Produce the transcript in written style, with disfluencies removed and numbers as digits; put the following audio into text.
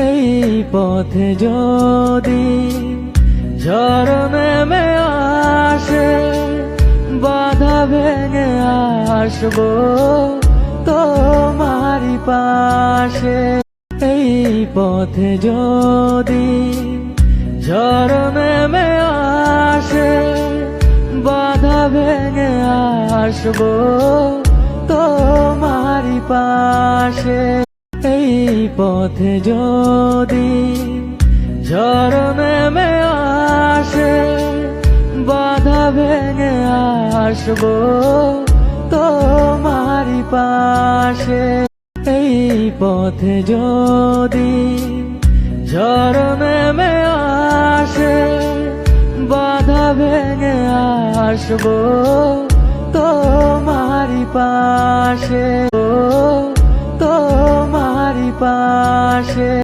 এই পথে যদি ঝড় নেমে আসে, বাধা ভেঙে আসবো তোমারই পাশে। এই পথে যদি ঝড় নেমে আসে, বাধা ভেঙে আসবো তোমারই পাশে। এই পথে যদি ঝড় নেমে আসে, বাধা ভেঙে আসবো তোমারই পাশে। এই পথে যদি ঝড় নেমে আসে, বাধা ভেঙে আসবো তোমারই পাশে, তোমারই পাশে।